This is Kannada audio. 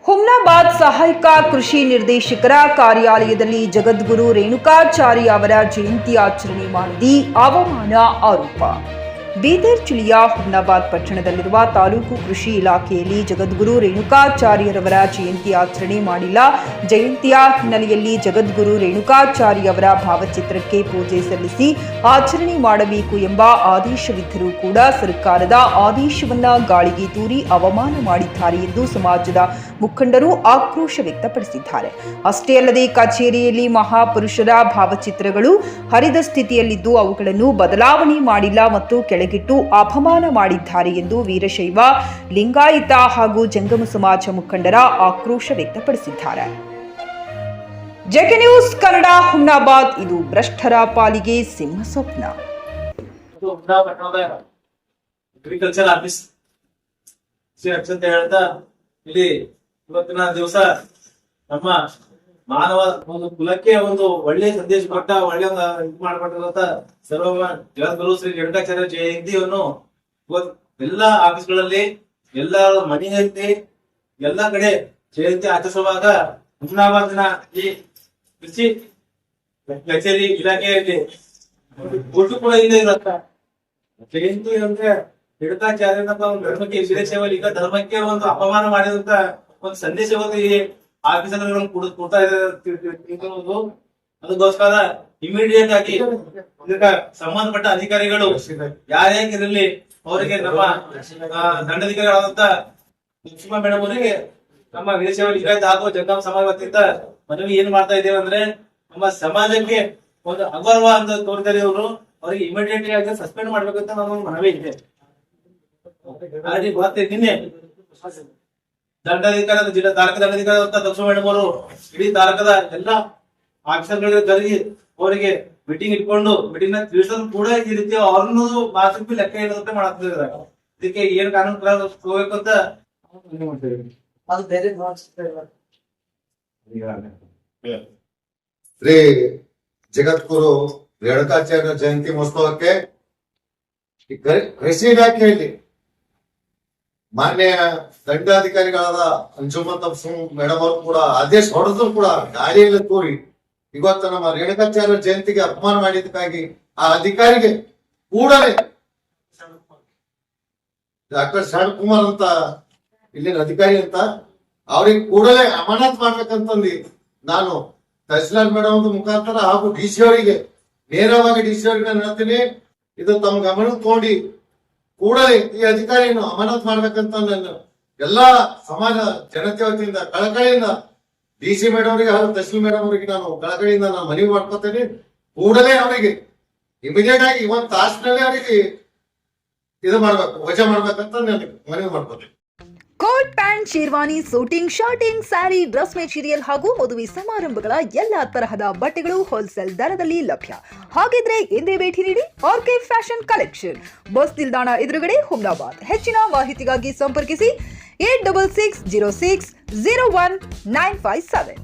ಹುಮ್ನಾಬಾದ್ ಸಹಾಯಕ ಕೃಷಿ ನಿರ್ದೇಶಕರ ಕಾರ್ಯಾಲಯದಲ್ಲಿ ಜಗದ್ಗುರು ರೇಣುಕಾಚಾರ್ಯ ಅವರ ಜಯಂತಿ ಆಚರಣೆ ಮಾಡಿ ಅವಮಾನ ಆರೋಪ. ಬೀದರ್ ಜಿಲ್ಲೆಯ ಹುಮ್ನಾಬಾದ್ ಪಟ್ಟಣದಲ್ಲಿರುವ ತಾಲೂಕು ಕೃಷಿ ಇಲಾಖೆಯಲ್ಲಿ ಜಗದ್ಗುರು ರೇಣುಕಾಚಾರ್ಯರವರ ಜಯಂತಿ ಆಚರಣೆ ಮಾಡಿಲ್ಲ. ಜಯಂತಿಯ ಹಿನ್ನೆಲೆಯಲ್ಲಿ ಜಗದ್ಗುರು ರೇಣುಕಾಚಾರ್ಯವರ ಭಾವಚಿತ್ರಕ್ಕೆ ಪೂಜೆ ಸಲ್ಲಿಸಿ ಆಚರಣೆ ಮಾಡಬೇಕು ಎಂಬ ಆದೇಶವಿದ್ದರೂ ಕೂಡ ಸರ್ಕಾರದ ಆದೇಶವನ್ನ ಗಾಳಿಗೆ ತೂರಿ ಅವಮಾನ ಮಾಡಿದ್ದಾರೆ ಎಂದು ಸಮಾಜದ ಮುಖಂಡರು ಆಕ್ರೋಶ ವ್ಯಕ್ತಪಡಿಸಿದ್ದಾರೆ. ಅಷ್ಟೇ ಅಲ್ಲದೆ ಕಚೇರಿಯಲ್ಲಿ ಮಹಾಪುರುಷರ ಭಾವಚಿತ್ರಗಳು ಹರಿದ ಸ್ಥಿತಿಯಲ್ಲಿದ್ದು ಅವುಗಳನ್ನು ಬದಲಾವಣೆ ಮಾಡಿಲ್ಲ ಮತ್ತು ಕೆಳಗಿಟ್ಟು ಅಪಮಾನ ಮಾಡಿದ್ದಾರೆ ಎಂದು ವೀರಶೈವ, ಲಿಂಗಾಯತ ಹಾಗೂ ಜಂಗಮ ಸಮಾಜ ಮುಖಂಡರ ಆಕ್ರೋಶ ವ್ಯಕ್ತಪಡಿಸಿದ್ದಾರೆ. JK news Kannada, Humnabad. ಇದು ಭ್ರಷ್ಟರ ಪಾಲಿಗೆ ಸಿಂಹ ಸ್ವಪ್ನ. ಅಗ್ರಿಕಲ್ಚರ್ ಆಫೀಸ್ ಅಂತ ಹೇಳ್ತಾ ಇಲ್ಲಿ ಇವತ್ತಿನ ದಿವಸ ನಮ್ಮ ಮಾನವ ಒಂದು ಕುಲಕ್ಕೆ ಒಂದು ಒಳ್ಳೆಯ ಸಂದೇಶ ಕೊಟ್ಟ, ಒಳ್ಳೆ ಇದು ಮಾಡ್ಕೊಂಡಿರುವಂತ ಸರ್ವ ಜಗದ್ಗುರು ಶ್ರೀ ರೇಣುಕಾಚಾರ್ಯ ಜಯಂತಿಯನ್ನು ಎಲ್ಲಾ ಆಫೀಸ್ಗಳಲ್ಲಿ, ಎಲ್ಲಾ ಮನೆಯಲ್ಲಿ, ಎಲ್ಲಾ ಕಡೆ ಜಯಂತಿ ಆಚರಿಸುವಾಗ ಹುಮ್ನಾಬಾದ್ನ ಈ ಕೃಷಿ ಕಚೇರಿ ಇಲಾಖೆಯಲ್ಲಿ ಒಟ್ಟು ಕೂಡ ಇಲ್ಲೇ ಇರುತ್ತ ಜಯಂತಿ ಅಂದ್ರೆ ರೇಣುಕಾಚಾರ್ಯನಪ್ಪ ಒಂದು ಧರ್ಮಕ್ಕೆ ವೀರಶೈವ ಲಿಂಗ ಧರ್ಮಕ್ಕೆ ಒಂದು ಅಪಮಾನ ಮಾಡಿದಂತ ಒಂದು ಸಂದೇಶವನ್ನು ಈ ಆಫೀಸರ್ಗಳು ಕೊಡ್ತಾ ಇರೋದು. ಅದಕ್ಕೋಸ್ಕರ ಇಮಿಡಿಯೇಟ್ ಆಗಿ ಇದಕ್ಕೆ ಸಂಬಂಧಪಟ್ಟ ಅಧಿಕಾರಿಗಳು ಯಾರೇ ಇರಲಿ ಅವರಿಗೆ ನಮ್ಮ ದಂಡಾಧಿಕಾರಿಗಳಾದಂತ ಲಕ್ಷ್ಮೀ ಮೇಡಮ್ ಅವರಿಗೆ ನಮ್ಮ ವೀರಶೈವ ಲಿಂಗಾಯತ ಹಾಗೂ ಜಂಗಮ ಸಮಾಜ ವತಿಯಿಂದ ಮನವಿ ಏನ್ ಮಾಡ್ತಾ ಇದ್ದೇವೆ ಅಂದ್ರೆ, ನಮ್ಮ ಸಮಾಜಕ್ಕೆ ಒಂದು ಅಗೌರವ ಅಂತ ತೋರ್ತಾರೆ ಇವರು, ಅವರಿಗೆ ಇಮಿಡಿಯೇಟ್ ಆಗಿ ಸಸ್ಪೆಂಡ್ ಮಾಡ್ಬೇಕಂತ ನಮ್ಮ ಮನವಿ ಇದೆ. ನಿನ್ನೆ ದಂಡಾಧಿಕಾರಿ, ಜಿಲ್ಲಾ ತಾಲೂಕು ದಂಡಾಧಿಕಾರಿ ಅಂತ ಲಕ್ಷ್ಮೀ ಮೇಡಮ್ ಅವರು ಇಡೀ ತಾಲೂಕದ ಎಲ್ಲಾ ಆಫೀಸರ್ಗಳಿಗೆ ಕರೆಗಿ ಅವರಿಗೆ ಮೀಟಿಂಗ್ ಇಟ್ಕೊಂಡು ಮೀಟಿಂಗ್ ನ ತಿಳಿಸೋದು ಕೂಡ ಈ ರೀತಿ ಅವ್ರನ್ನೂ ಮಾತು ಲೆಕ್ಕ ಇರೋದಕ್ಕೆ ಮಾಡ್ತಿದ್ದಾರೆ. ಇದಕ್ಕೆ ಏನ್ ಕಾನೂನು ಕ್ರಮ ಹೋಗ್ಬೇಕು ಅಂತ ಅದು ಬೇರೆ ಶ್ರೀ ಜಗದ್ಗುರು ರೇಣುಕಾಚಾರ್ಯ ಜಯಂತಿ ಮಹೋತ್ಸವಕ್ಕೆ ಕೃಷಿ ಇಲಾಖೆಯಲ್ಲಿ ಮಾನ್ಯ ದಂಡಾಧಿಕಾರಿಗಳಾದ ಅಂಜುಮನ್ ಮೇಡಮ್ ಅವರು ಕೂಡ ಆದೇಶ ಹೊಡೆದ್ರು ಕೂಡ ಗಾಳಿಯಲ್ಲಿ ತೋರಿ ಇವತ್ತು ನಮ್ಮ ರೇಣುಕಾಚಾರ್ಯ ಜಯಂತಿಗೆ ಅಪಮಾನ ಮಾಡಿದ್ದಕ್ಕಾಗಿ ಆ ಅಧಿಕಾರಿಗೆ ಕೂಡಲೇ ಡಾಕ್ಟರ್ ಶರಣ್ ಕುಮಾರ್ ಅಂತ ಇಲ್ಲಿನ ಅಧಿಕಾರಿ ಅಂತ ಅವ್ರಿಗೆ ಕೂಡಲೇ ಅಮಾನತ್ ಮಾಡ್ಬೇಕಂತಂದು ನಾನು ತಹಸೀಲ್ದಾರ್ ಮೇಡಮ್ ಮುಖಾಂತರ ಹಾಗೂ DC ಅವರಿಗೆ ನೇರವಾಗಿ DC ಅವರಿಗೆ ನಾನು ಹೇಳ್ತೀನಿ, ಇದು ತಮ್ಮ ಗಮನ ತಗೊಂಡು ಕೂಡಲೇ ಈ ಅಧಿಕಾರಿಯನ್ನು ಅಮಾನತ್ ಮಾಡ್ಬೇಕಂತ ನಾನು ಎಲ್ಲಾ ಸಮಾಜ ಜನತೆ ವತಿಯಿಂದ ಕಳಕಳಿಯಿಂದ DC ಮೇಡಮ್ ಅವರಿಗೆ ಹಾಗೂ ತಹಸೀಲ್ ಮೇಡಮ್ ಅವರಿಗೆ ನಾನು ಕಳಕಳಿಯಿಂದ ನಾನು ಮನವಿ ಮಾಡ್ಕೊತೇನೆ. ಕೂಡಲೇ ಅವರಿಗೆ ಇಮಿಡಿಯೇಟ್ ಆಗಿ ಒಂದ್ ತಾಸಿನಲ್ಲಿ ಅವರಿಗೆ ಇದು ಮಾಡ್ಬೇಕು, ವಜಾ ಮಾಡ್ಬೇಕಂತ ನಾನು ಮನವಿ ಮಾಡ್ಕೊತೇನೆ. Coat pant, sherwani, suiting, shirting, sari, dress material ಹಾಗೂ ಮದುವೆ ಸಮಾರಂಭಗಳ ಎಲ್ಲಾ ತರಹದ ಬಟ್ಟೆಗಳು ಹೋಲ್ಸೇಲ್ ದರದಲ್ಲಿ ಲಭ್ಯ. ಹಾಗಿದ್ರೆ ಎಂದೇ ಭೇಟಿ ನೀಡಿ ಆರ್ಕೆ ಫ್ಯಾಷನ್ ಕಲೆಕ್ಷನ್, ಬಸ್ ನಿಲ್ದಾಣ ಎದುರುಗಡೆ, ಹುಮ್ನಾಬಾದ್. ಹೆಚ್ಚಿನ ಮಾಹಿತಿಗಾಗಿ ಸಂಪರ್ಕಿಸಿ 8660601957.